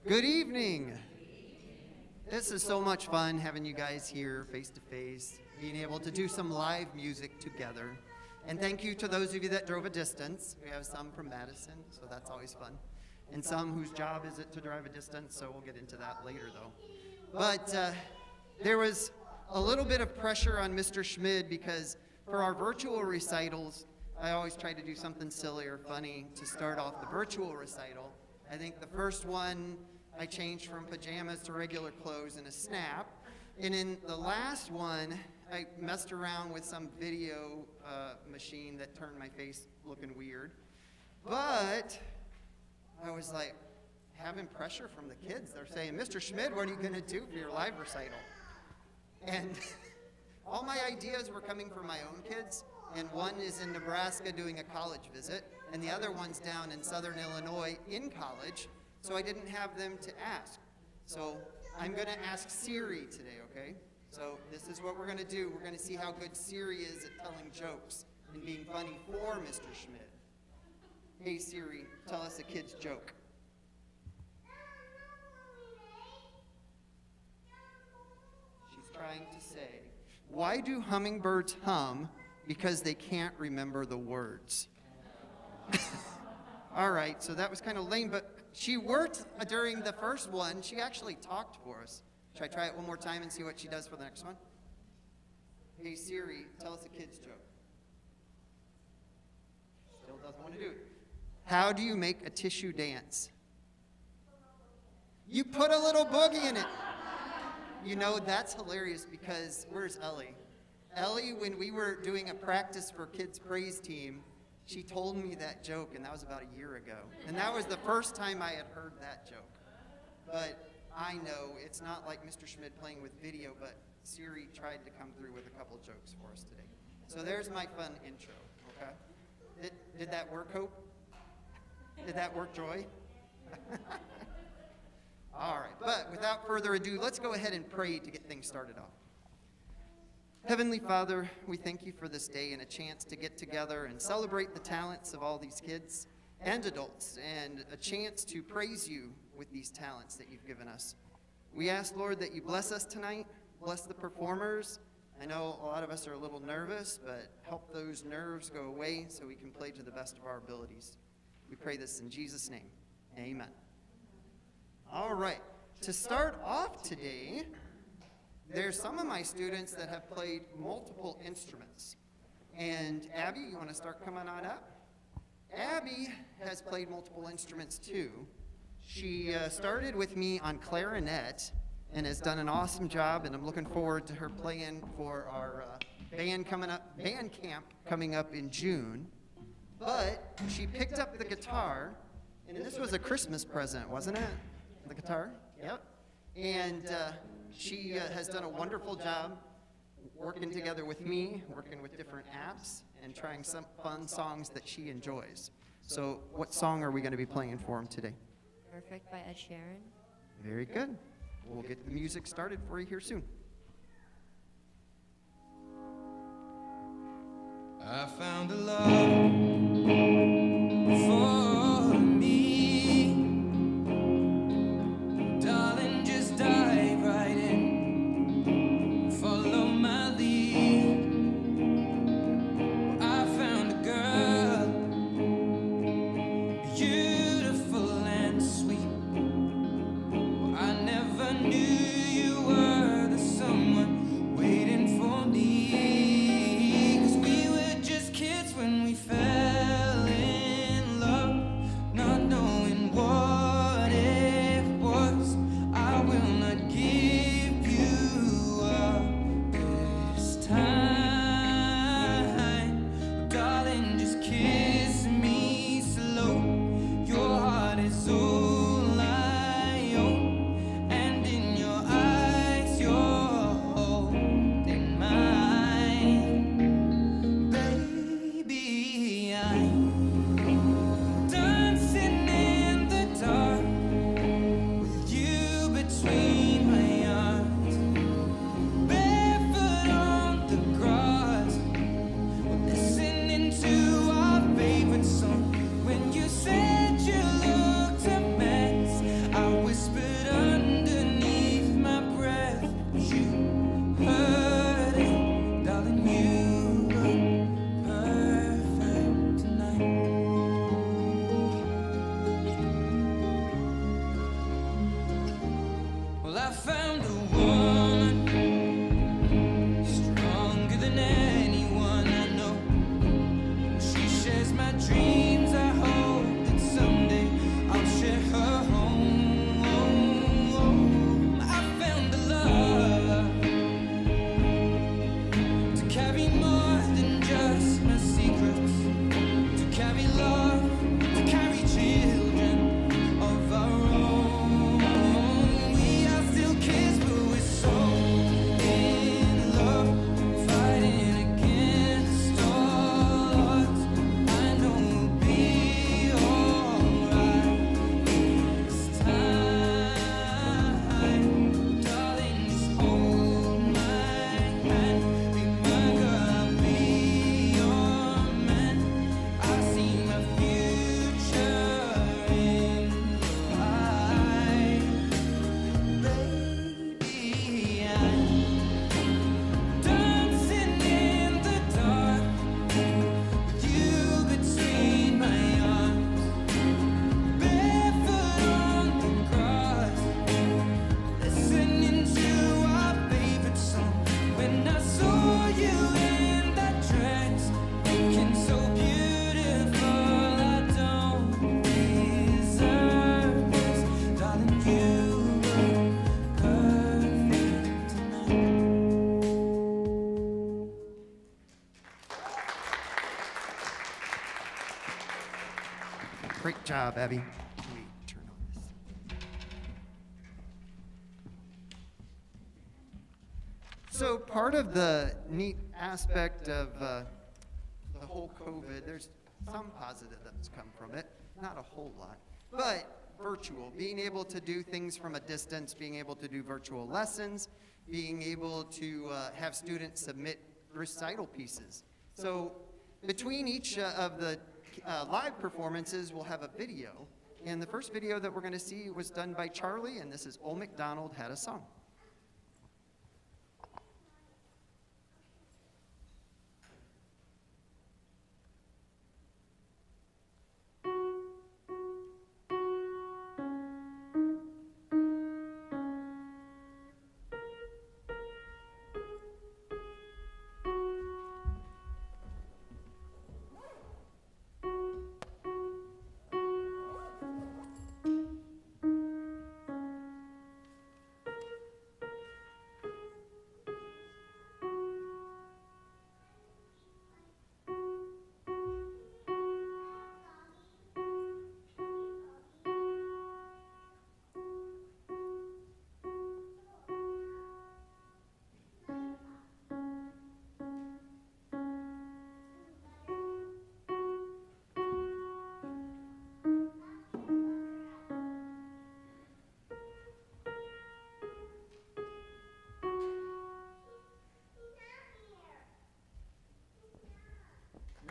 Good evening. This is so much fun having you guys here face to face, being able to do some live music together. And thank you to those of you that drove a distance. We have some from Madison, so that's always fun. And some whose job is it to drive a distance, so we'll get into that later though. But there was a little bit of pressure on Mr. Schmid because for our virtual recitals, I always try to do something silly or funny to start off the virtual recital. I think the first one, I changed from pajamas to regular clothes in a snap. And in the last one, I messed around with some video machine that turned my face looking weird. But I was like having pressure from the kids. They're saying, Mr. Schmid, what are you gonna do for your live recital? And all my ideas were coming from my own kids. And one is in Nebraska doing a college visit, and the other one's down in Southern Illinois in college, so I didn't have them to ask. So I'm gonna ask Siri today, okay? So this is what we're gonna do. We're gonna see how good Siri is at telling jokes and being funny for Mr. Schmid. Hey Siri, tell us a kid's joke. She's trying to say, why do hummingbirds hum? Because they can't remember the words. All right, so that was kind of lame, but she worked during the first one. She actually talked for us. Should I try it one more time and see what she does for the next one? Hey Siri, tell us a kid's joke. Still doesn't want to do it. How do you make a tissue dance? You put a little boogie in it. You know, that's hilarious because, where's Ellie? Ellie, when we were doing a practice for kids' praise team, she told me that joke, and that was about a year ago. And that was the first time I had heard that joke. But I know it's not like Mr. Schmid playing with video, but Siri tried to come through with a couple jokes for us today. So there's my fun intro, okay? Did that work, Hope? Did that work, Joy? All right, but without further ado, let's go ahead and pray to get things started off. Heavenly Father, we thank you for this day and a chance to get together and celebrate the talents of all these kids and adults, and a chance to praise you with these talents that you've given us. We ask, Lord, that you bless us tonight, bless the performers. I know a lot of us are a little nervous, but help those nerves go away so we can play to the best of our abilities. We pray this in Jesus' name. Amen. All right, to start off today, there's some of my students that have played multiple instruments. And Abby, you want to start coming on up? Abby has played multiple instruments too. She started with me on clarinet and has done an awesome job, and I'm looking forward to her playing for our band camp coming up in June. But she picked up the guitar, and this was a Christmas present, wasn't it? The guitar? Yep. And she has done a wonderful job working together with me, working with different apps, and trying some fun songs that she enjoys. So what song are we going to be playing for him today? Perfect by Ed Sheeran. Very good. We'll get the music started for you here soon. I found a love for me. Darling, just dive right in. Follow my lead. I found a girl, beautiful and sweet. I never knew you were the someone waiting for me. 'Cause we were just kids when we fell. Well, I found a woman stronger than anyone I know. She shares my dreams. I hope that someday I'll share her home. I found a love to carry more than just my secrets, to carry love, to carry children of our own. We are still kids, but we're so in love, fighting against all odds. I know we'll be alright this time. Darling, just hold my hand. Be my girl, I'll be your man. I see my future in your eyes. Baby, I'm dancing in the dark with you between my arms, barefoot on the grass, listening to our favorite song. When I saw you in that dress, looking so beautiful, I don't deserve this. Darling, you look perfect tonight. Great job, Abby. Let me turn on this. So part of the neat aspect of the whole COVID, there's some positive that's come from it, not a whole lot, but virtual, being able to do things from a distance, being able to do virtual lessons, being able to have students submit recital pieces. So between each of the live performances, we'll have a video. And the first video that we're going to see was done by Charlie, and this is Old MacDonald Had a Song.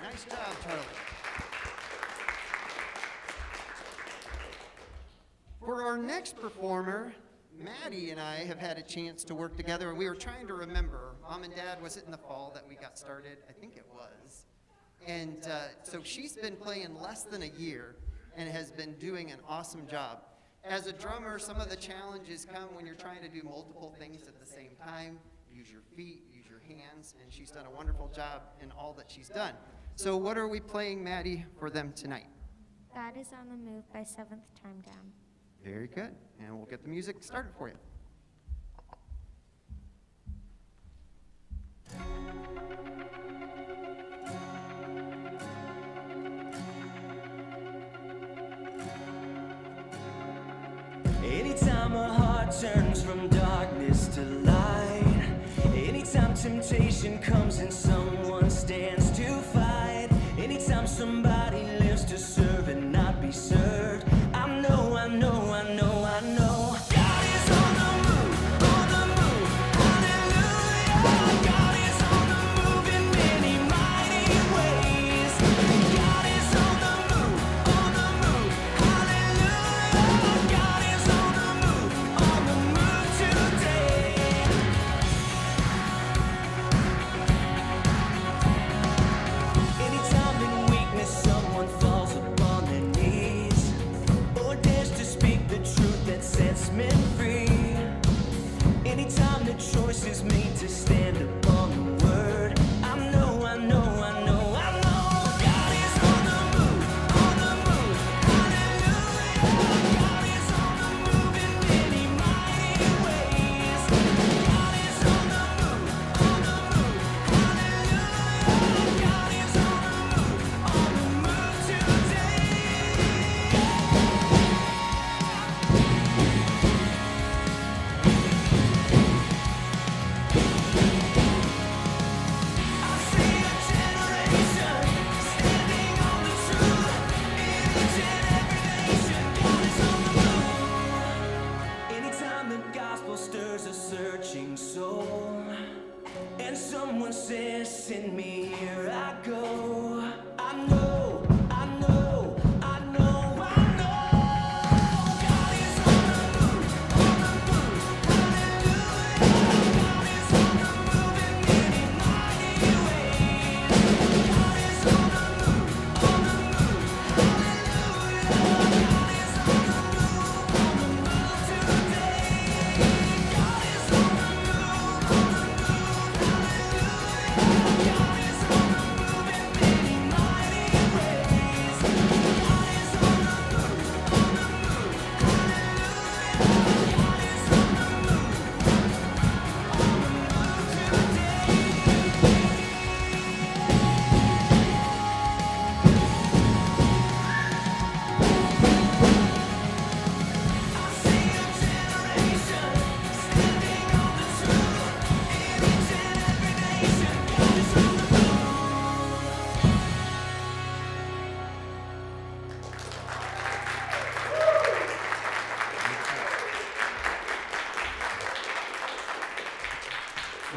Nice job, Charlie. For our next performer, Maddie and I have had a chance to work together, and we were trying to remember. Mom and Dad, was it in the fall that we got started? I think it was. And so she's been playing less than a year and has been doing an awesome job. As a drummer, some of the challenges come when you're trying to do multiple things at the same time. Use your feet, use your hands, and she's done a wonderful job in all that she's done. So what are we playing, Maddie, for them tonight? God is on the Move by Seventh Time Down. Very good. And we'll get the music started for you. Anytime a heart turns from darkness to light, anytime temptation comes and someone stands to fight, anytime somebody lives to serve and not be served, I know. God is on the move, hallelujah. God is on the move in many mighty ways. God is on the move, hallelujah. God is on the move today.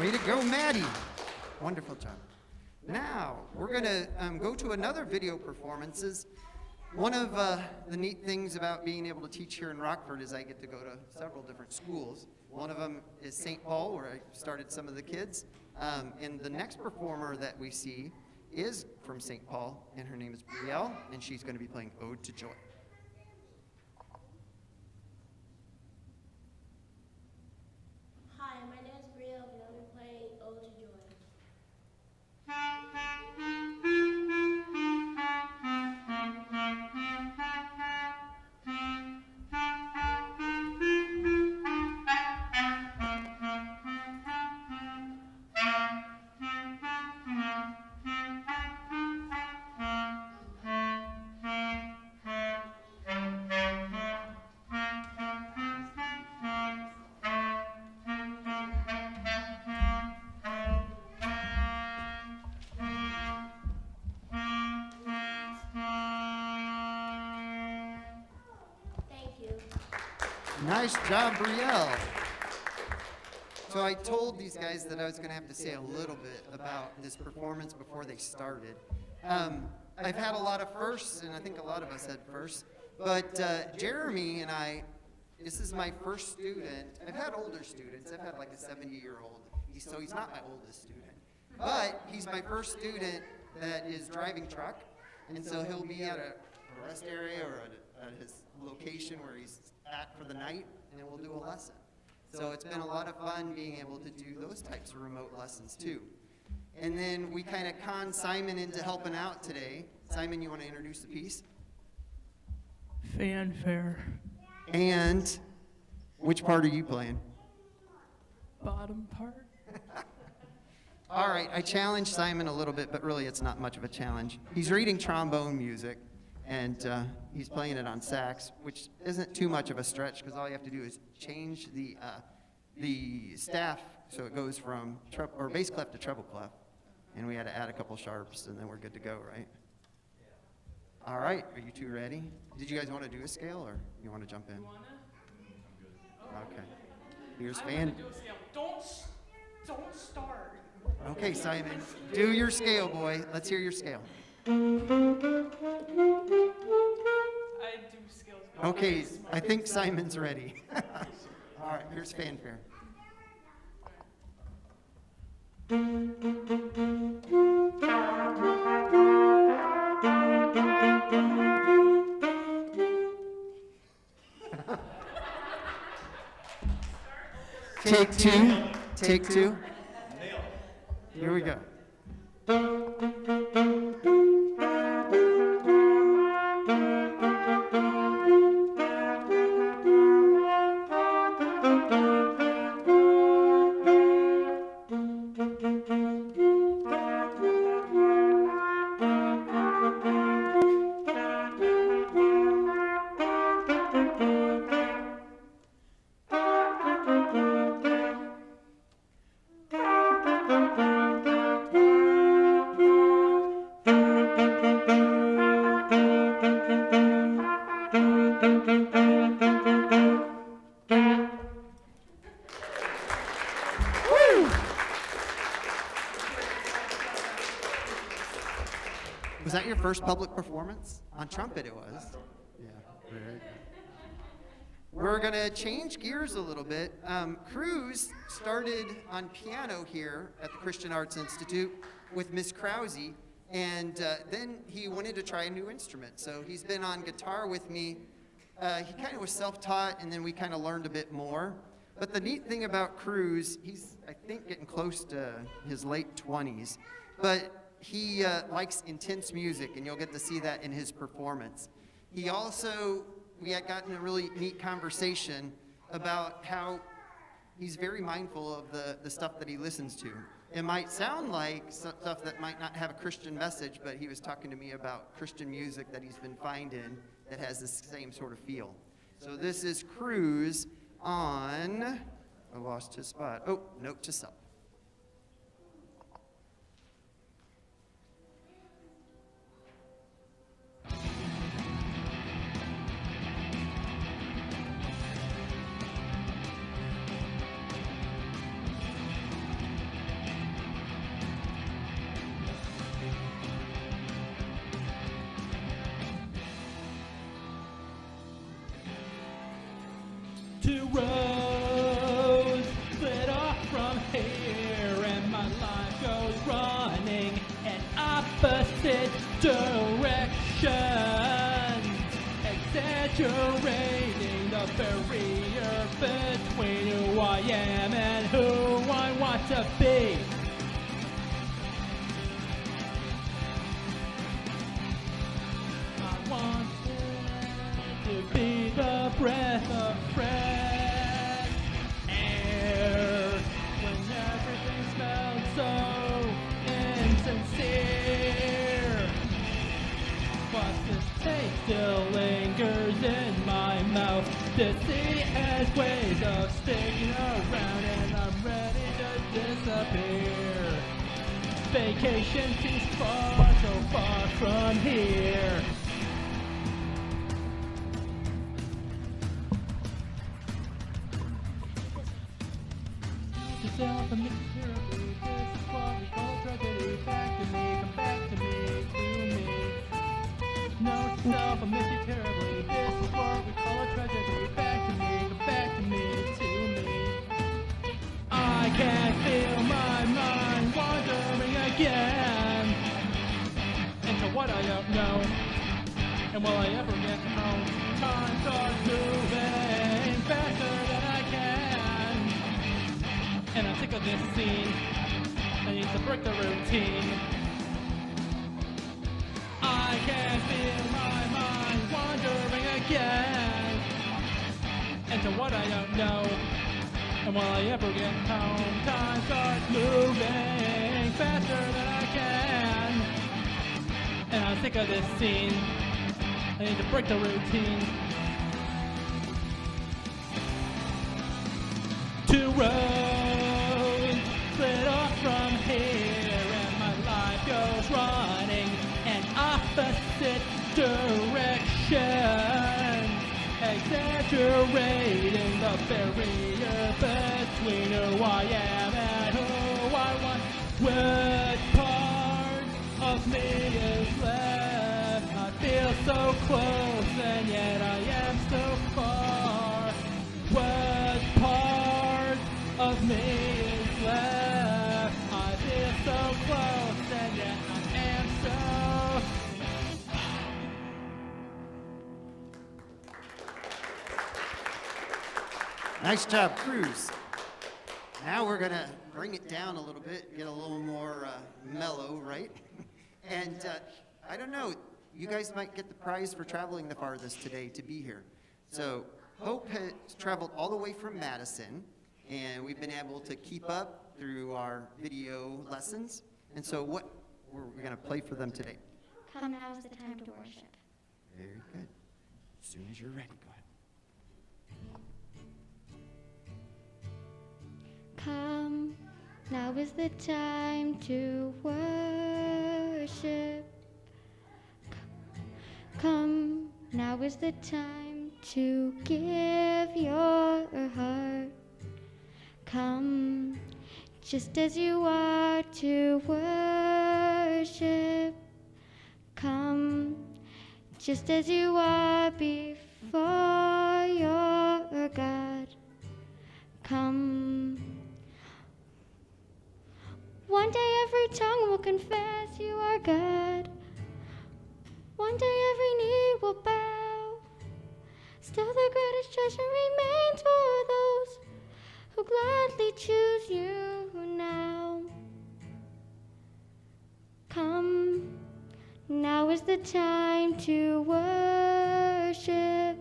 Way to go, Maddie. Wonderful job. Now, we're going to go to another video performances. One of the neat things about being able to teach here in Rockford is I get to go to several different schools. One of them is St. Paul, where I started some of the kids. And the next performer that we see is from St. Paul, and her name is Brielle, and she's going to be playing Ode to Joy. Hi, my name is Brielle, and I'm playing Ode to Joy. Thank you. Nice job, Brielle. So I told these guys that I was going to have to say a little bit about this performance before they started. I've had a lot of firsts, and I think a lot of us had firsts. But Jeremy and I, this is my first student. I've had older students. I've had like a 70-year-old. So he's not my oldest student. But he's my first student that is driving truck. And so he'll be at a rest area or at his location where he's at for the night, and we'll do a lesson. So it's been a lot of fun being able to do those types of remote lessons too. And then we kind of conned Simon into helping out today. Simon, you want to introduce the piece? Fanfare. And which part are you playing? Bottom part. All right, I challenged Simon a little bit, but really it's not much of a challenge. He's reading trombone music, and he's playing it on sax, which isn't too much of a stretch because all you have to do is change the staff so it goes from bass clef to treble clef, and we had to add a couple sharps, and then we're good to go, right? All right, are you two ready? Did you guys want to do a scale, or you want to jump in? Okay. Here's Fan. Don't start. Okay, Simon, do your scale, boy. Let's hear your scale. I do scales. Okay, I think Simon's ready. All right, here's Fanfare. Take two. Take two. Here we go. Was that your first public performance? On trumpet it was. Yeah, very good. We're going to change gears a little bit. Cruz started on piano here at the Christian Arts Institute with Miss Krause, and then he wanted to try a new instrument. So he's been on guitar with me. He kind of was self-taught, and then we kind of learned a bit more. But the neat thing about Cruz, he's, I think, getting close to his late 20s. But he likes intense music, and you'll get to see that in his performance. He also, we had gotten a really neat conversation about how he's very mindful of the stuff that he listens to. It might sound like stuff that might not have a Christian message, but he was talking to me about Christian music that he's been finding that has the same sort of feel. So this is Cruz on, I lost his spot. Oh, Note to Self. Two roads split off from here, and my life goes running in opposite directions, exaggerating the barrier between who I am and who I want to be. I want to be the breath of fresh air when everything smells so insincere. But this taste still lingers in my mouth. The sea has ways of sticking around, and I'm ready to disappear. Vacation seems far, so far from here. Yourself and me terribly. This is what we call tragedy. Back to me, come back to me, to me. Note to self, I miss you terribly. This is what we call a tragedy. Back to me, come back to me, to me. I can feel my mind wandering again into what I don't know. And will I ever get home? Time starts moving faster than I can. And I'm sick of this scene. I need to break the routine. I can feel my mind wandering again into what I don't know. And will I ever get home? Time starts moving faster than I can. And I'm sick of this scene. I need to break the routine. Two roads split off from here, and my life goes running in opposite directions, exaggerating the barrier between who I am and who I want. What part of me is left? I feel so close, and yet I am so far. What part of me is left? I feel so close, and yet I am so. Nice job, Cruz. Now we're going to bring it down a little bit, get a little more mellow, right? And I don't know, you guys might get the prize for traveling the farthest today to be here. So Hope has traveled all the way from Madison, and we've been able to keep up through our video lessons. And so what we're going to play for them today? Come, now is the time to worship. Very good. As soon as you're ready, go ahead. Come, now is the time to worship. Come, now is the time to give your heart. Come, just as you are to worship. Come, just as you are before your God. Come. One day every tongue will confess you are God. One day every knee will bow. Still the greatest treasure remains for those who gladly choose you now. Come, now is the time to worship.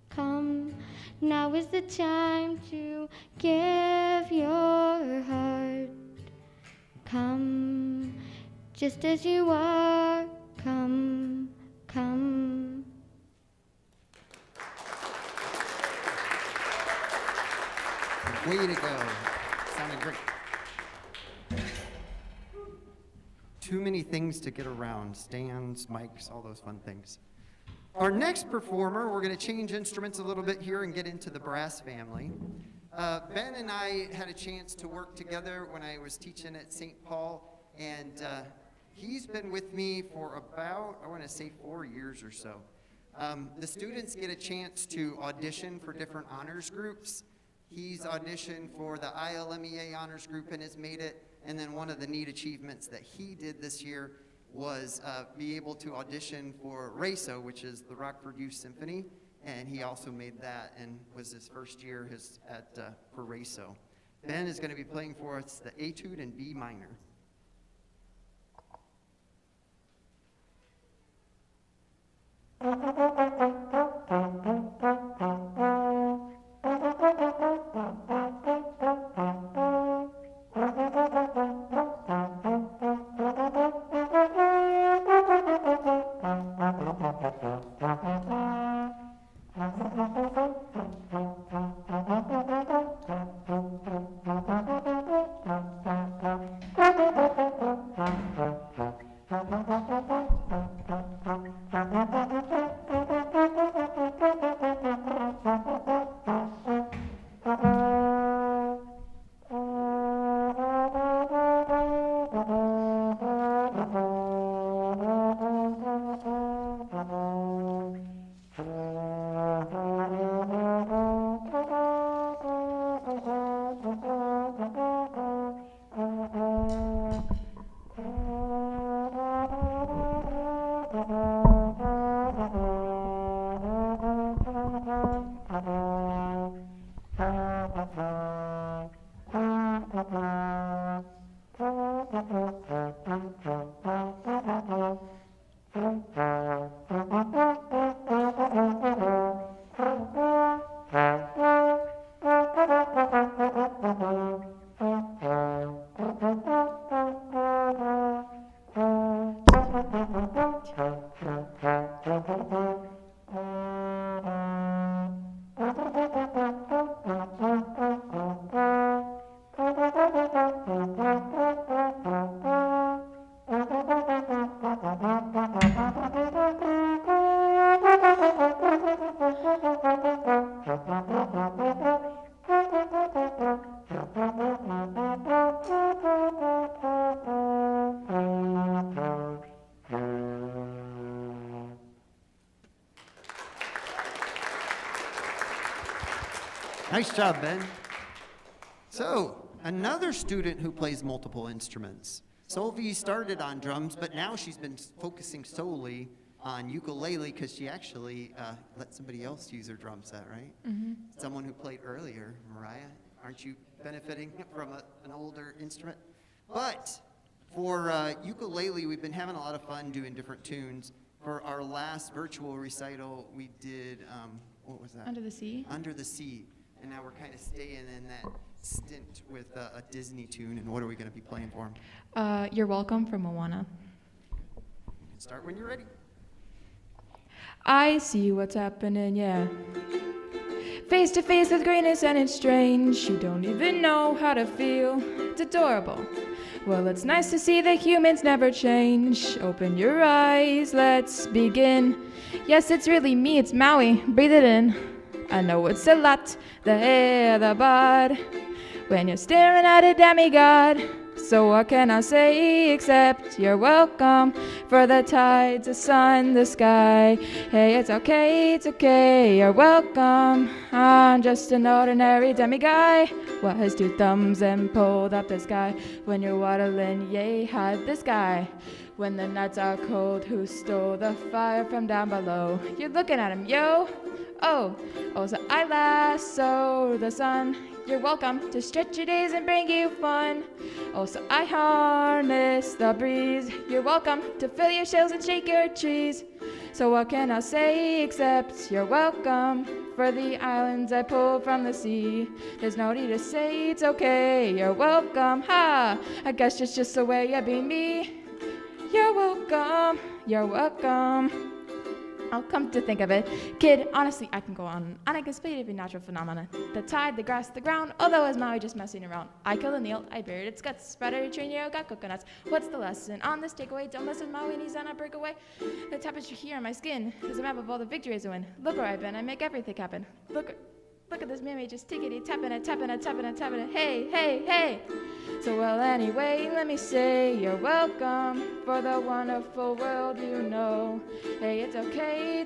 Come, now is the time to give your heart. Come, just as you are, come, come. Way to go. Sounded great. Too many things to get around. Stands, mics, all those fun things. Our next performer, we're going to change instruments a little bit here and get into the brass family. Ben and I had a chance to work together when I was teaching at St. Paul, and he's been with me for about, I want to say 4 years or so. The students get a chance to audition for different honors groups. He's auditioned for the ILMEA honors group and has made it. And then one of the neat achievements that he did this year was be able to audition for RACO, which is the Rockford Youth Symphony. And he also made that and was his first year for RACO. Ben is going to be playing for us the Etude in B minor. Nice job, Ben. So, another student who plays multiple instruments. Solvi started on drums, but now she's been focusing solely on ukulele because she actually let somebody else use her drum set, right? Mm-hmm. Someone who played earlier, Mariah. Aren't you benefiting from an older instrument? But for ukulele, we've been having a lot of fun doing different tunes. For our last virtual recital, we did, what was that? Under the Sea. Under the Sea. And now we're kind of staying in that stint with a Disney tune. And what are we going to be playing for them? You're Welcome from Moana. You can start when you're ready. I see what's happening, yeah. Face to face with greatness and it's strange. You don't even know how to feel. It's adorable. Well, it's nice to see that humans never change. Open your eyes, let's begin. Yes, it's really me, it's Maui. Breathe it in. I know it's a lot, the hair, the bod, when you're staring at a demigod. So what can I say except you're welcome for the tides, the sun, the sky. Hey, it's okay, you're welcome. I'm just an ordinary demiguy. What has two thumbs and pulled up the sky? When you're waddling, yay, hide the sky. When the nights are cold, who stole the fire from down below? You're looking at him, yo. Oh, so I lasso the sun. You're welcome to stretch your days and bring you fun. Oh, so I harness the breeze. You're welcome to fill your sails and shake your trees. So what can I say except you're welcome for the islands I pulled from the sea. There's no need to say it's okay, you're welcome. Ha! I guess it's just the way you be me. You're welcome, you're welcome. I'll come to think of it, kid, honestly, I can go on. And I can explain every natural phenomenon. The tide, the grass, the ground, although as Maui just messing around. I killed a Neil, I buried its guts. Spread a trinio, got coconuts. What's the lesson on this takeaway? Don't mess with Maui and he's on a breakaway. The temperature here on my skin is a map of all the victories I win. Look where I've been, I make everything happen. Look Look at this Mammy just tickety tapping it, tapping it, tapping it, tapping it. Hey, hey, hey. So well, anyway, let me say you're welcome for the wonderful world you know. Hey, it's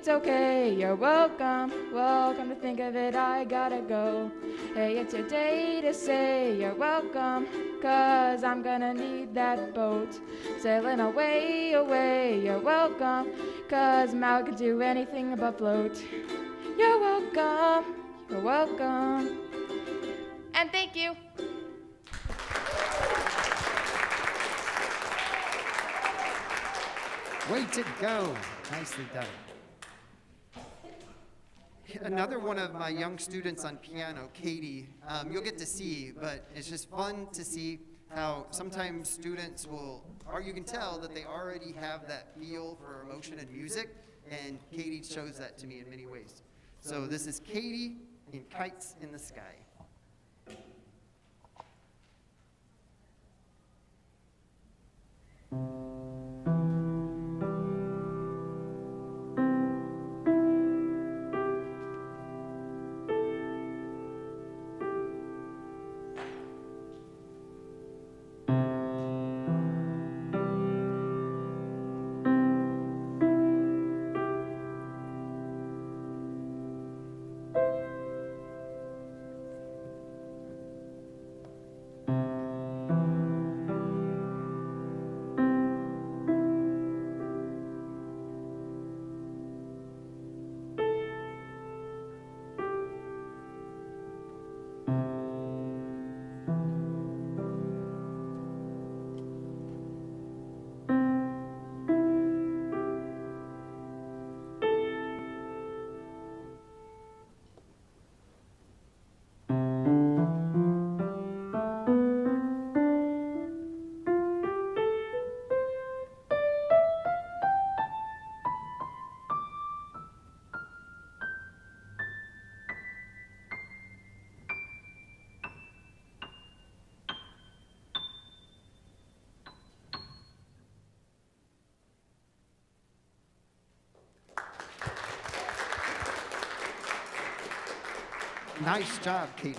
okay, you're welcome. Welcome to think of it, I gotta go. Hey, it's your day to say you're welcome, 'cause I'm gonna need that boat. Sailing away, away, you're welcome, 'cause Maui can do anything but float. You're welcome. You're welcome. And thank you. Way to go. Nicely done. Another one of my young students on piano, Katie, you'll get to see, but it's just fun to see how sometimes students will, or you can tell that they already have that feel for emotion and music, and Katie shows that to me in many ways. So this is Katie in Kites in the Sky. Nice job, Katie.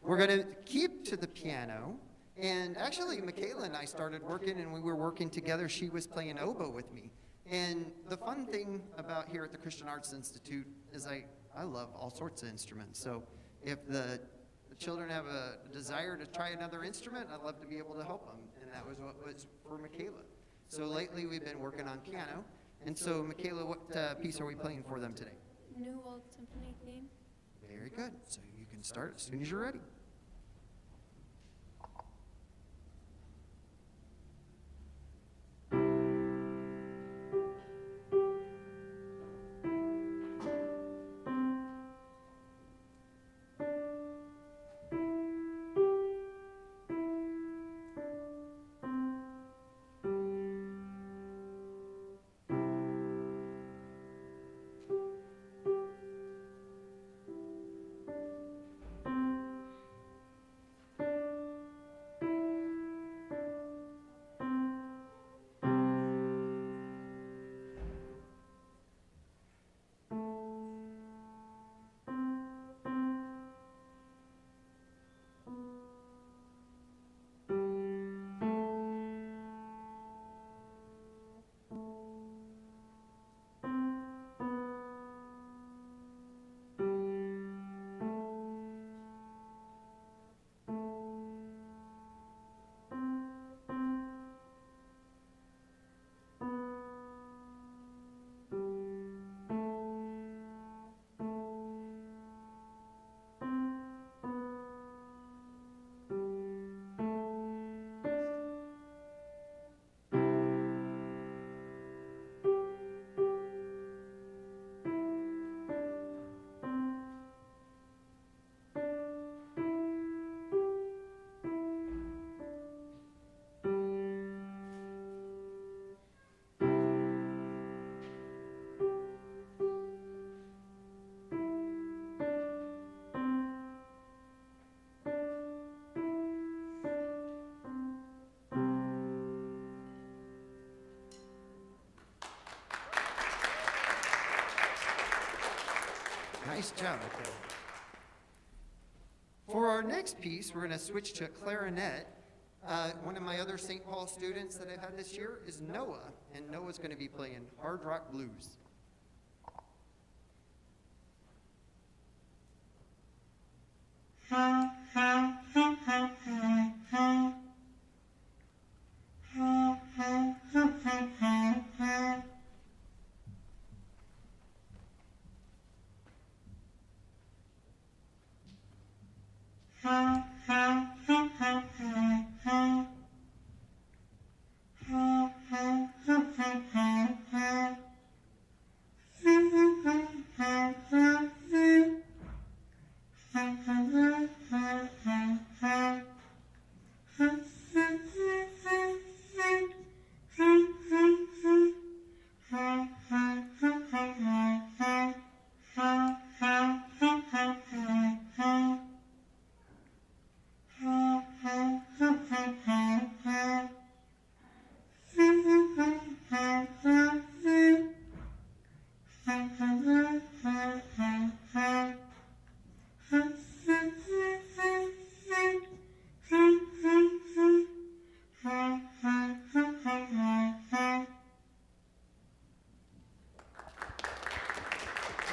We're going to keep to the piano. And actually, Michaela and I started working, and we were working together. She was playing oboe with me. And the fun thing about here at the Christian Arts Institute is I love all sorts of instruments. So if the children have a desire to try another instrument, I'd love to be able to help them. And that was what was for Michaela. So lately, we've been working on piano. And so, Michaela, what piece are we playing for them today? New World Symphony theme. Very good. So you can start as soon as you're ready. Nice job, Michaela. For our next piece, we're going to switch to clarinet. One of my other St. Paul students that I've had this year is Noah, and Noah's going to be playing Hard Rock Blues.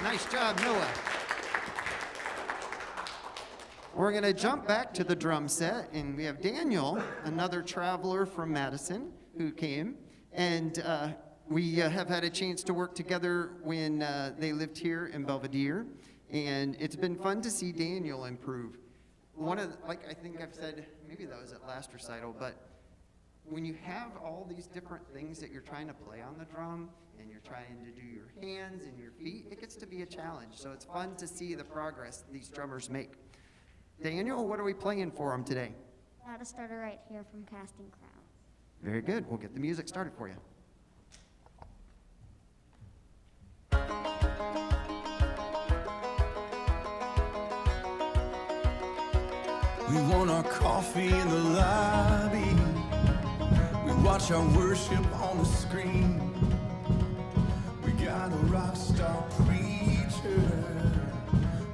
Nice job, Noah. We're going to jump back to the drum set, and we have Daniel, another traveler from Madison, who came. And we have had a chance to work together when they lived here in Belvedere. And it's been fun to see Daniel improve. One of, like I think I've said, maybe that was at last recital, but when you have all these different things that you're trying to play on the drum, and you're trying to do your hands and your feet, it gets to be a challenge. So it's fun to see the progress these drummers make. Daniel, what are we playing for them today? How to Start a Right Here from Casting Crowns. Very good. We'll get the music started for you. We want our coffee in the lobby. We watch our worship on the screen. We got a rock star preacher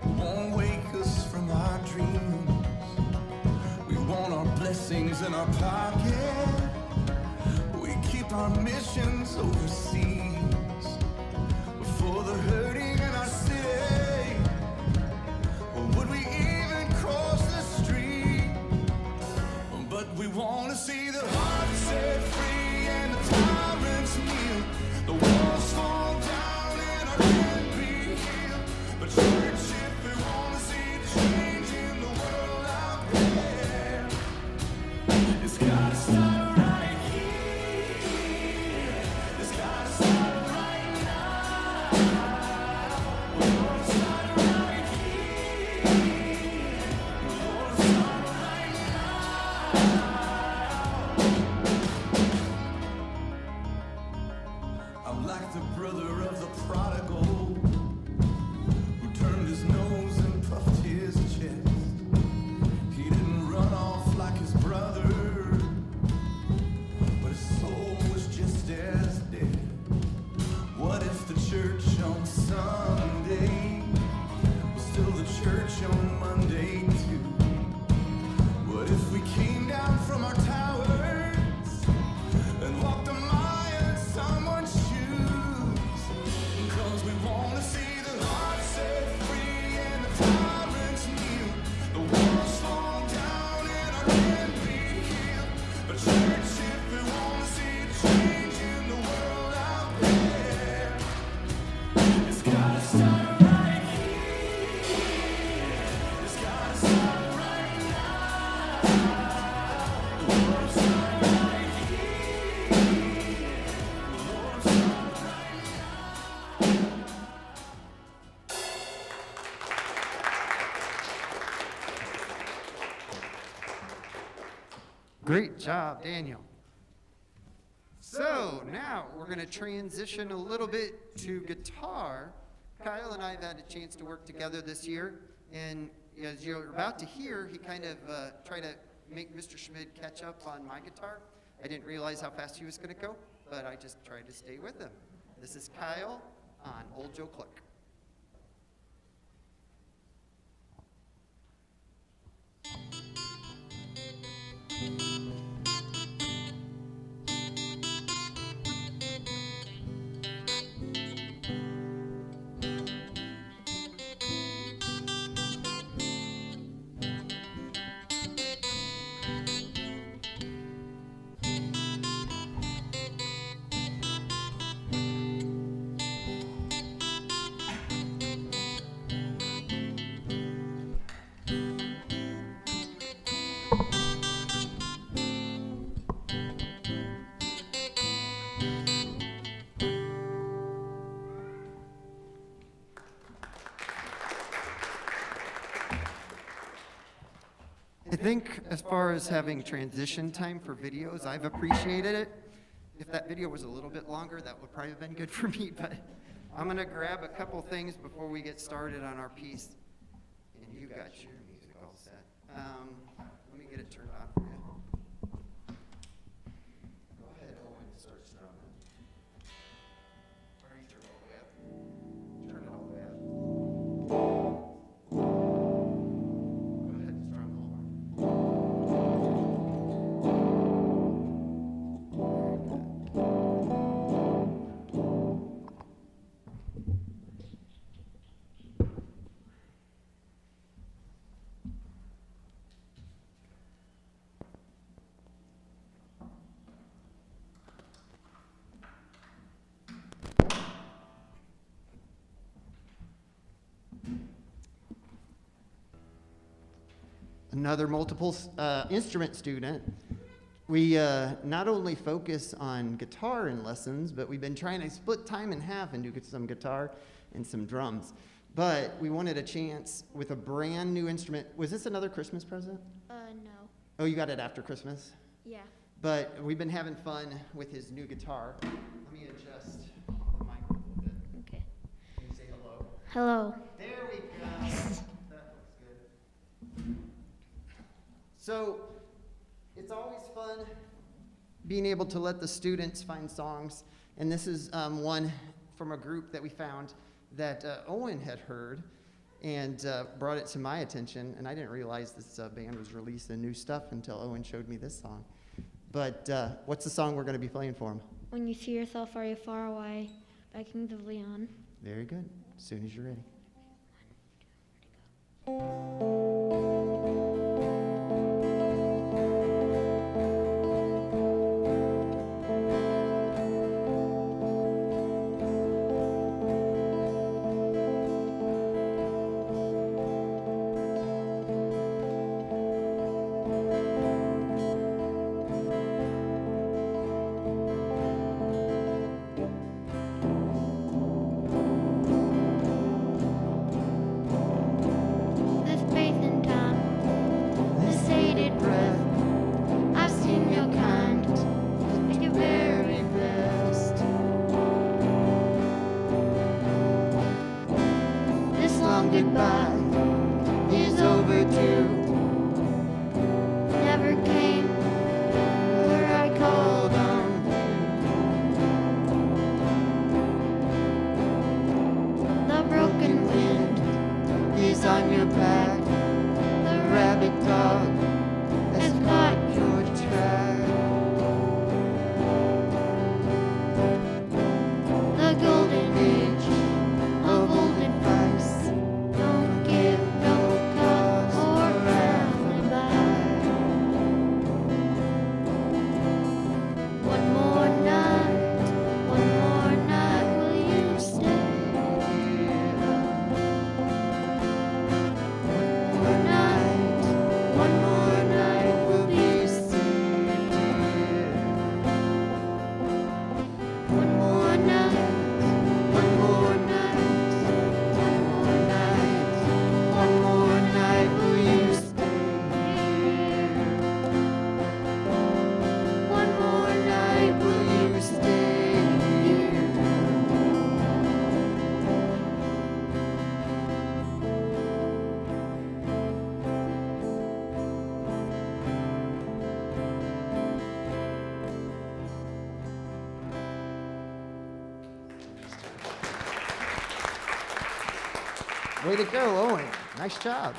who won't wake us from our dreams. We want our blessings in our pocket. We keep our missions overseas. For the hurting in our city, or would we even cross the street? But we want to see the heart set free and the tyrants kneel. The walls fall down and our land be healed. But church, if we want to see change in the world out there, it's gotta start right here. It's gotta start right now. We're gonna start right here. We're gonna start right now. I'm like the brother of the prodigal who turned his nose and puffed his chest. He didn't run off like his brother, but his soul was just as dead. What if the church on Sunday was still the church on Monday too? What if we came down from our towers and walked a mile in someone's shoes? 'Cause we want to see the heart set free and the tyrants kneel. The walls fall down and our land be healed. But church, if we want to see change in the world out there, it's gotta start right here. It's gotta start right now. The Lord start right here. The Lord start right now. Great job, Daniel. So now we're going to transition a little bit to guitar. Kyle and I have had a chance to work together this year, and as you're about to hear, he kind of tried to make Mr. Schmid catch up on my guitar. I didn't realize how fast he was going to go, but I just tried to stay with him. This is Kyle on Old Joe Clark. I think as far as having transition time for videos, I've appreciated it. If that video was a little bit longer, that would probably have been good for me, but I'm gonna grab a couple things before we get started on our piece. And you got your music all set. Let me get it turned on for you. Go ahead, Owen, start strumming. Or you turn it all the way up. Turn it all the way up. Go ahead and strum a little more. Another multiple instrument student. We not only focus on guitar in lessons, but we've been trying to split time in half and do some guitar and some drums. But we wanted a chance with a brand new instrument. Was this another Christmas present? No. Oh, you got it after Christmas? Yeah. But we've been having fun with his new guitar. Let me adjust the mic a little bit. Okay. Can you say hello? Hello. There we go. That looks good. So it's always fun being able to let the students find songs. And this is one from a group that we found that Owen had heard and brought it to my attention. And I didn't realize this band was releasing new stuff until Owen showed me this song. But what's the song we're going to be playing for him? When You See Yourself Are You Far Away by Kings of Leon. Very good. As soon as you're ready. This faith in time, this sated breath, I've seen your kind, at your very best. This long goodbye is overdue. Never came where I called on you. The broken wind is on your back. The rabbit dog has caught your track. The golden age of old advice. Don't give no cause or alibi. One more night, will you stay? One more night, we'll be seen. One more night, one more night, one more night, one more night, will you stay here? One more night, will you stay here? Way to go, Owen. Nice job.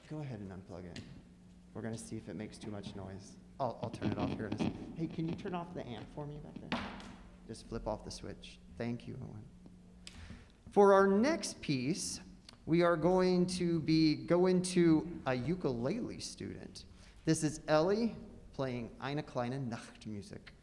Go ahead and unplug it. We're going to see if it makes too much noise. I'll turn it off here in a second. Hey, can you turn off the amp for me back there? Just flip off the switch. Thank you, Owen. For our next piece, we are going to be going to a ukulele student. This is Ellie playing Eine kleine Nachtmusik.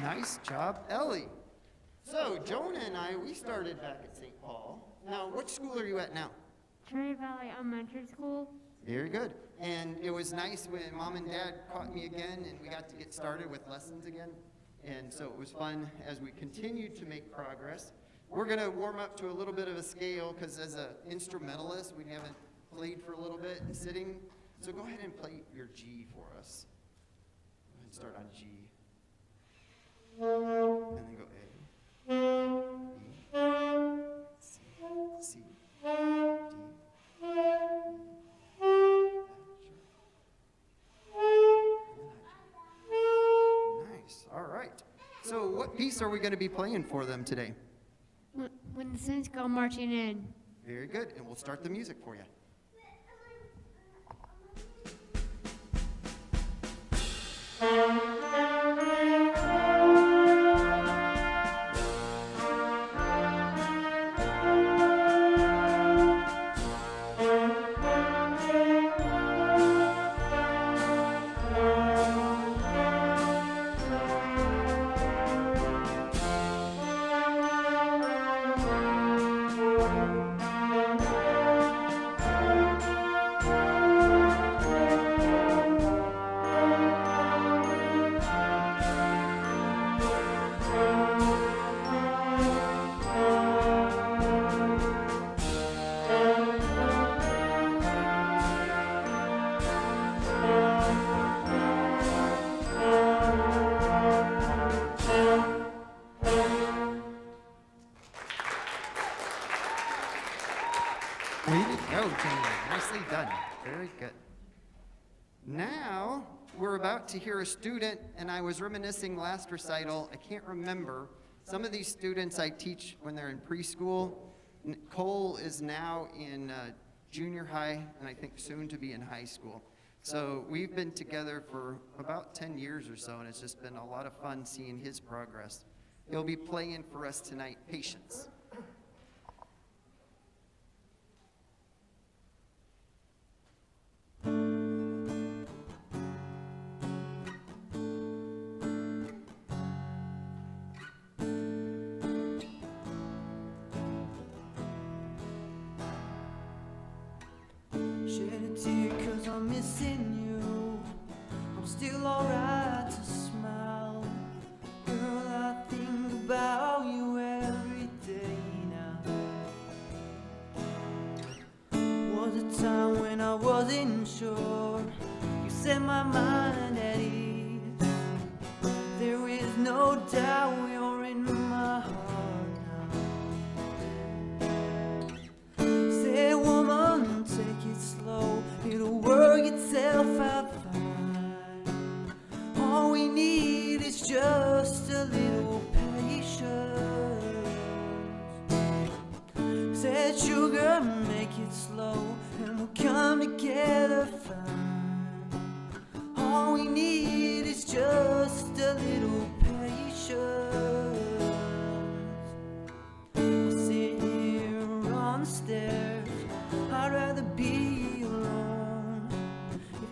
Nice job, Ellie. So, Jonah and I, we started back at St. Paul. Now, which school are you at now? Cherry Valley Elementary School. Very good. And it was nice when Mom and Dad caught me again and we got to get started with lessons again. And so it was fun as we continued to make progress. We're going to warm up to a little bit of a scale because as an instrumentalist, we haven't played for a little bit and sitting. So go ahead and play your G for us. Go ahead and start on G. And then go A, B, C, D, nice. All right. So what piece are we going to be playing for them today? When the Saints Go Marching In. Very good. And we'll start the music for you. Way to go, Jamie. Nicely done. Very good. Now, we're about to hear a student, and I was reminiscing last recital. I can't remember. Some of these students I teach when they're in preschool. Cole is now in junior high, and I think soon to be in high school. So we've been together for about 10 years or so, and it's just been a lot of fun seeing his progress. He'll be playing for us tonight, Patience. Shed a tear 'cause I'm missing you. I'm still alright to smile. Girl, I think about you every day now. Was a time when I wasn't sure. You set my mind at ease. There is no doubt you're in my heart now. Say, woman, take it slow. It'll work itself out fine. All we need is just a little patience. Said, sugar, make it slow, and we'll come together fine. All we need is just a little patience. I sit here on the stairs. I'd rather be alone.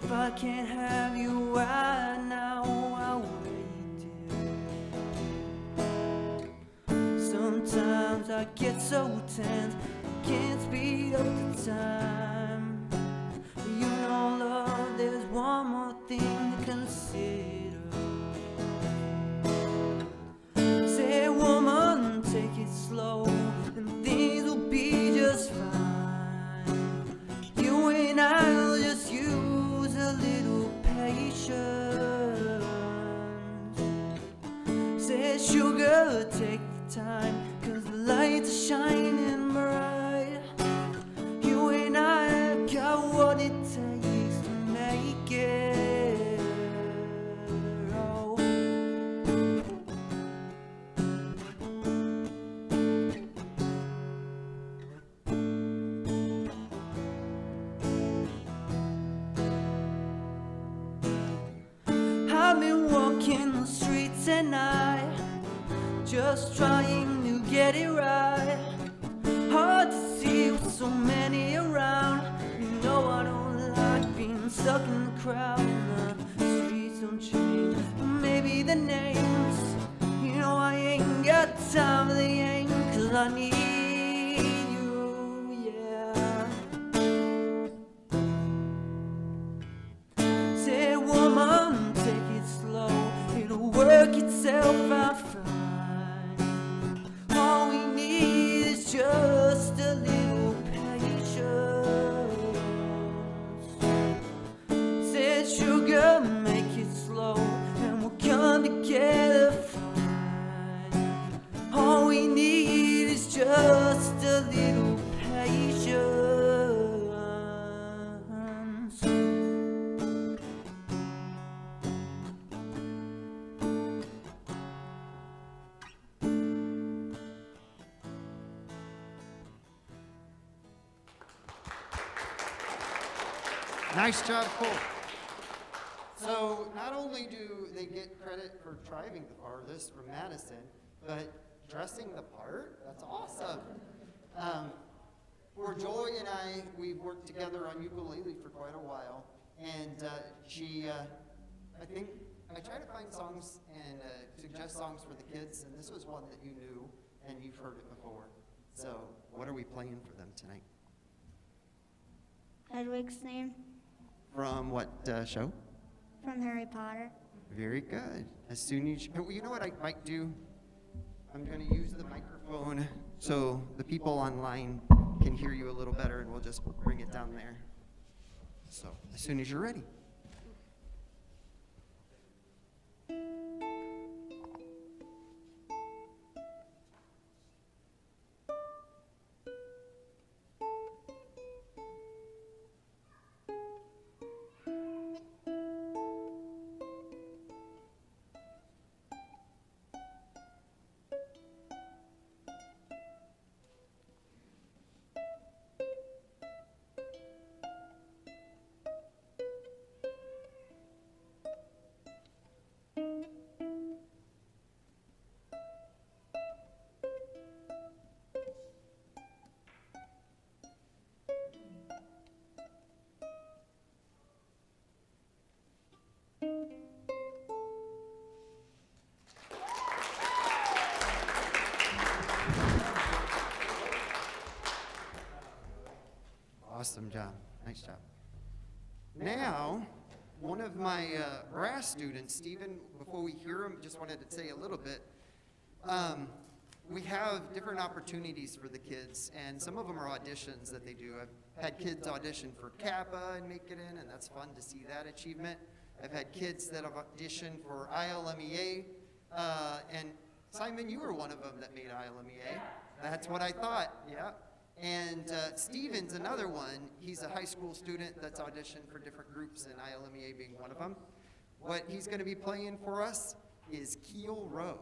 If I can't have you right now, I'll wait, dear. Sometimes I get so tense, I can't speed up the time. You know, love, there's one more thing to consider. Say, woman, take it slow, and things will be just fine. You and I'll just use a little patience. Say, sugar, take the time, 'cause the lights are shining bright. You and I have got what it takes to make it. Oh. I've been walking the streets at night, just trying to get it right. Hard to see with so many around. You know I don't like being stuck in the crowd. The streets don't change, but maybe the names I need you, yeah. Say, woman, take it slow, it'll work itself out fine. All we need is just a little patience. Said, sugar, make it slow, and we'll come together fine. All we need is just a little patience. Nice job, Cole. So not only do they get credit for driving the farthest from Madison, but dressing the part, that's awesome. For Joy and we've worked together on ukulele for quite a while, and I think I try to find songs and suggest songs for the kids, and this was one that you knew and you've heard it before. So what are we playing for them tonight? Hedwig's name From what show? from Harry Potter. Very good. As soon as you know what I might do? I'm going to use the microphone so the people online can hear you a little better, and we'll just bring it down there. So as soon as you're ready. Awesome job. Nice job. Now, one of my brass students, Stephen, before we hear him, just wanted to say a little bit. We have different opportunities for the kids, and some of them are auditions that they do. I've had kids audition for Kappa and make it in, and that's fun to see that achievement. I've had kids that have auditioned for ILMEA, and Simon, you were one of them that made ILMEA. That's what I thought, yeah. And Steven's another one. He's a high school student that's auditioned for different groups, and ILMEA being one of them. What he's going to be playing for us is Keel Row.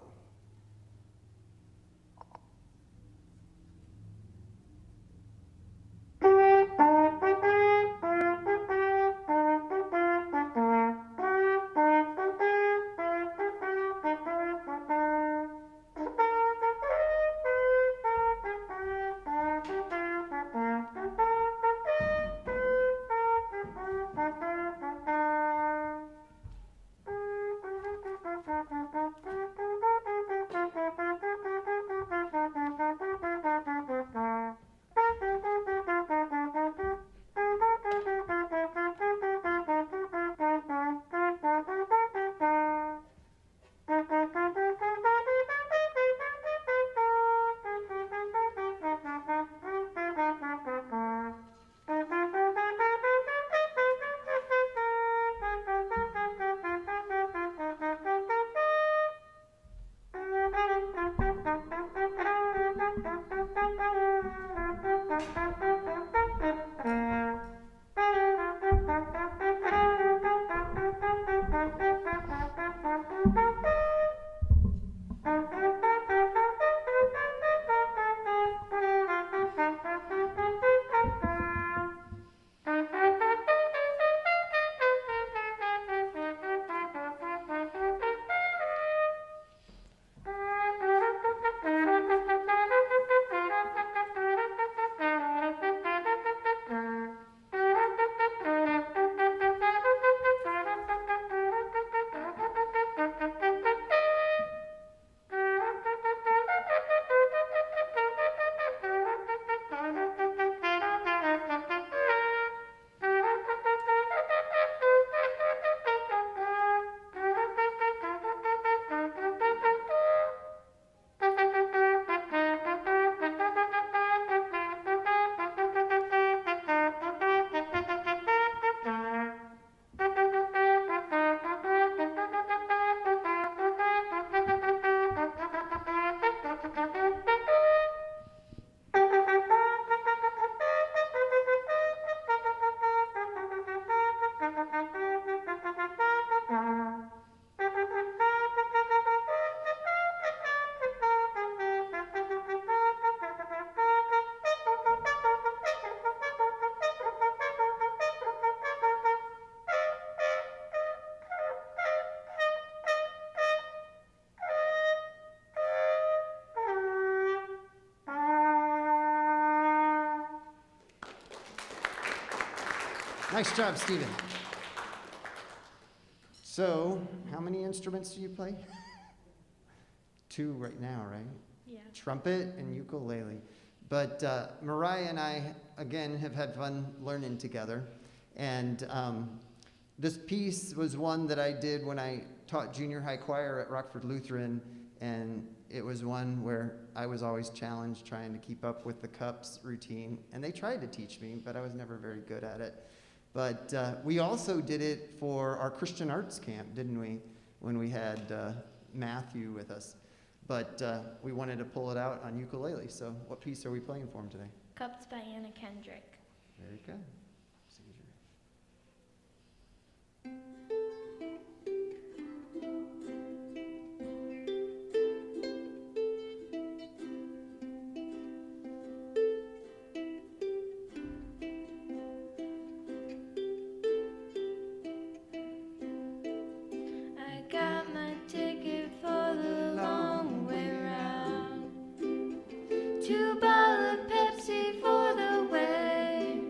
Nice job, Stephen. So, how many instruments do you play? 2 right now, right? Yeah. Trumpet and ukulele. But Mariah and I, again, have had fun learning together. And this piece was one that I did when I taught junior high choir at Rockford Lutheran, and it was one where I was always challenged trying to keep up with the cups routine. And they tried to teach me, but I was never very good at it. But we also did it for our Christian arts camp, didn't we, when we had Matthew with us. But we wanted to pull it out on ukulele. So what piece are we playing for him today? Cups by Anna Kendrick. Very good. I got my ticket for the long way round. 2 bottles of Pepsi for the way.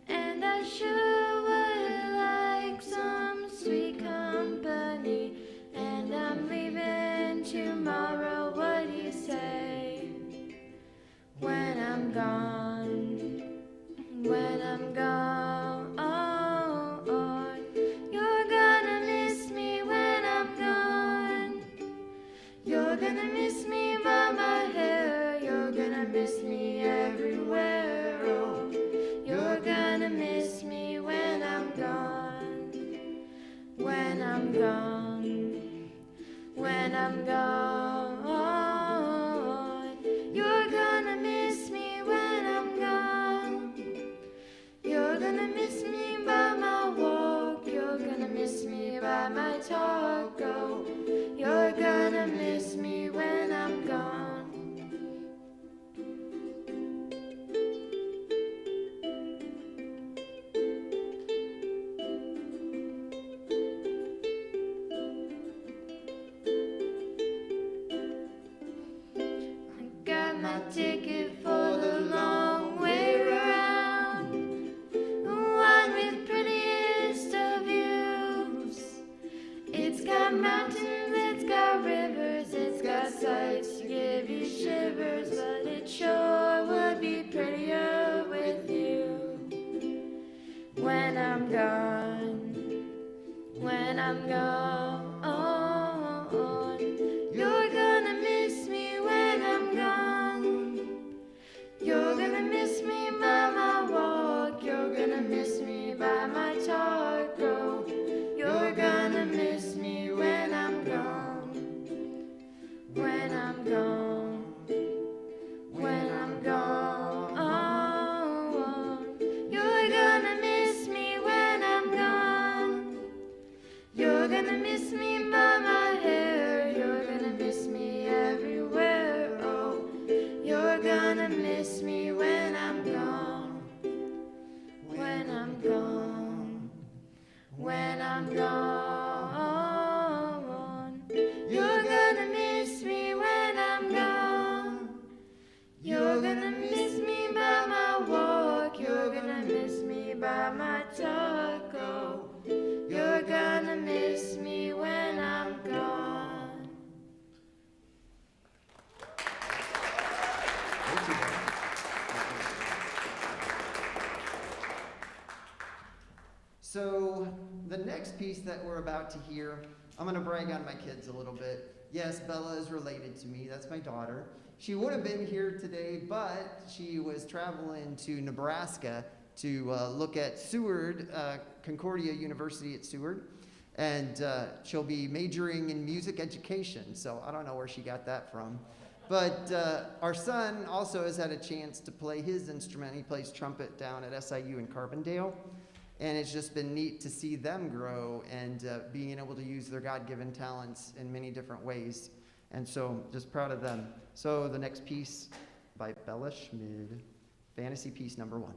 And I sure would like some sweet company. And I'm leaving tomorrow, what do you say? When I'm gone, when I'm gone, you're gonna miss me when I'm gone. You're gonna miss me by my hair. You're gonna miss me everywhere. Oh, you're gonna miss me when I'm gone. When I'm gone. When I'm gone. You're gonna miss me when I'm gone. You're gonna miss me by my walk. You're gonna miss me by my talk. Oh, you're gonna miss me when I'm gone. I got my ticket for the long way round. The one with prettiest of views. It's got mountains, it's got rivers, it's got sights to give you shivers, but it sure would be prettier with you. When I'm gone, when I'm gone, you're gonna miss me when I'm gone. You're gonna miss me by my walk. You're gonna miss me by my talk. Oh, you're gonna miss me when I'm gone. When I'm gone. When I'm gone. You're gonna miss me when I'm gone. You're gonna miss me by my hair. You're gonna miss me everywhere. Oh, you're gonna miss me when I'm gone. When I'm gone. When I'm gone. You're gonna miss me when I'm gone. You're gonna miss me by my walk. You're gonna miss me by my talk. Oh, you're gonna miss me when I'm gone. Thank you. So the next piece that we're about to hear, I'm going to brag on my kids a little bit. Yes, Bella is related to me. That's my daughter. She would have been here today, but she was traveling to Nebraska to look at Seward, Concordia University at Seward. And she'll be majoring in music education. So I don't know where she got that from. But our son also has had a chance to play his instrument. He plays trumpet down at SIU in Carbondale. And it's just been neat to see them grow and being able to use their God-given talents in many different ways. And so just proud of them. So the next piece by Bella Schmid, fantasy piece number 1.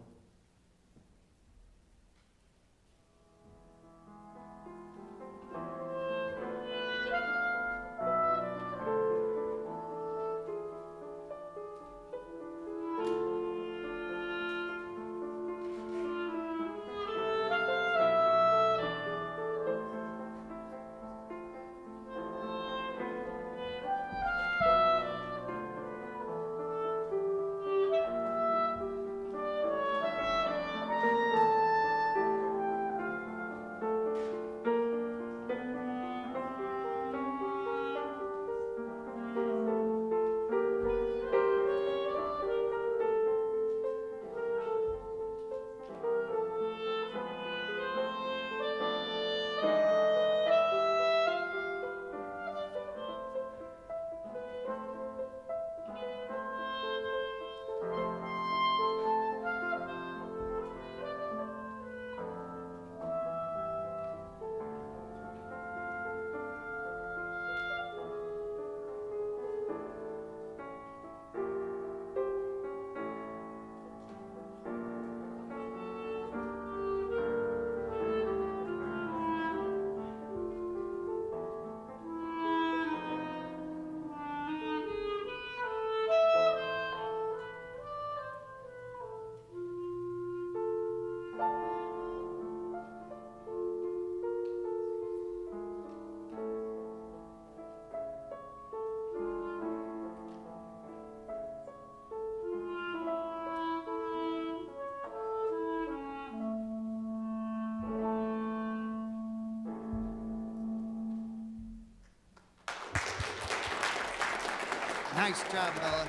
Nice job, Bella.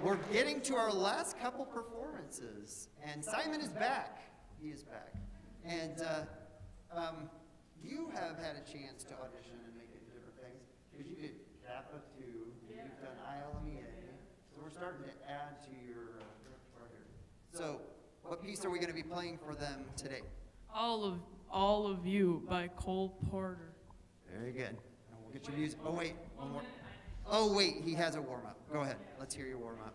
We're getting to our last couple performances, and Simon is back. He is back. And you have had a chance to audition and make it different things, because you did Kappa 2, and you've done ILMEA, so we're starting to add to your repertoire here. So, what piece are we going to be playing for them today? All of You by Cole Porter. Very good. And we'll get your music. Oh, wait, one more. Oh, wait, he has a warm-up. Go ahead. Let's hear your warm-up.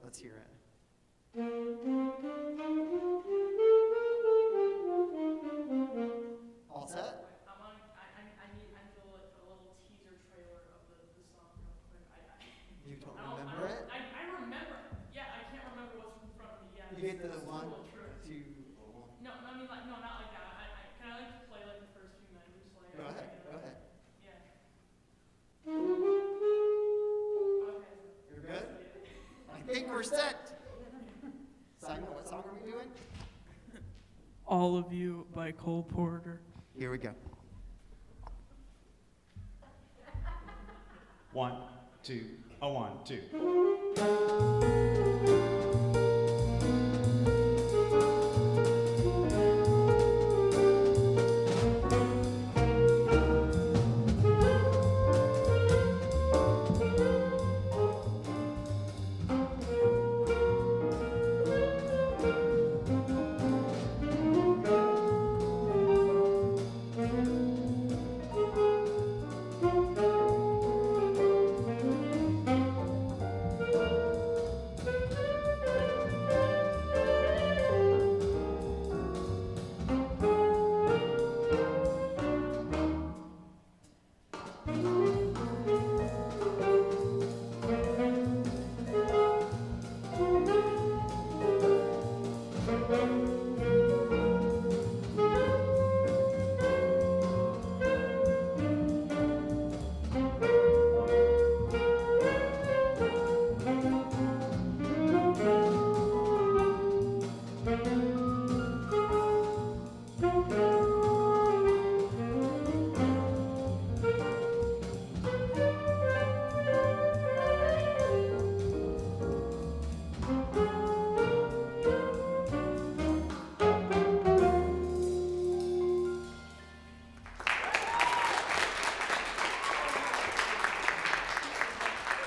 Let's hear it. All set? I need a little teaser trailer of the song real quick. You don't remember it? I remember. Yeah, I can't remember what's in front of me. Yeah. You get to the it's one, cool, true. two. No, I mean like no, not like that. Can I like play like the first few members? Like, Go ahead. Go ahead. Yeah. Okay. You're good? I think we're set. Simon, what song are we doing? All of You by Cole Porter. Here we go. 1, 2, a 1, 2.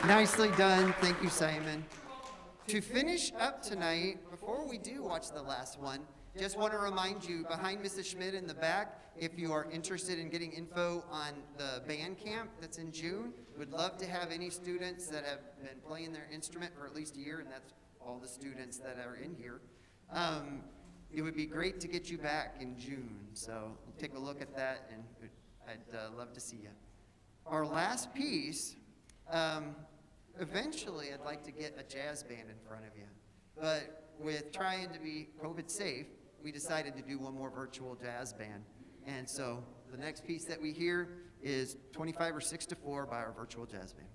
Nicely done. Thank you, Simon. To finish up tonight, before we do watch the last one, just want to remind you, behind Mrs. Schmidt in the back, if you are interested in getting info on the band camp that's in June, would love to have any students that have been playing their instrument for at least a year, and that's all the students that are in here. It would be great to get you back in June, so take a look at that, and I'd love to see you. Our last piece, eventually I'd like to get a jazz band in front of you, but with trying to be COVID safe, we decided to do one more virtual jazz band. And so the next piece that we hear is 25 or 6 to 4 by our virtual jazz band.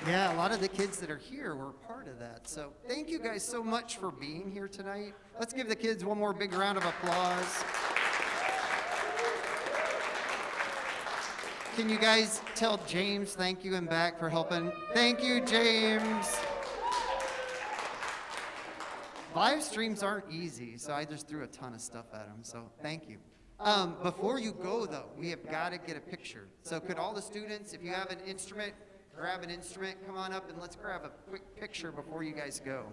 Yeah, a lot of the kids that are here were part of that. So thank you guys so much for being here tonight. Let's give the kids one more big round of applause. Can you guys tell James thank you and back for helping? Thank you, James. Live streams aren't easy, so I just threw a ton of stuff at him, so thank you. Before you go, though, we have got to get a picture. So could all the students, if you have an instrument, grab an instrument, come on up, and let's grab a quick picture before you guys go.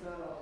So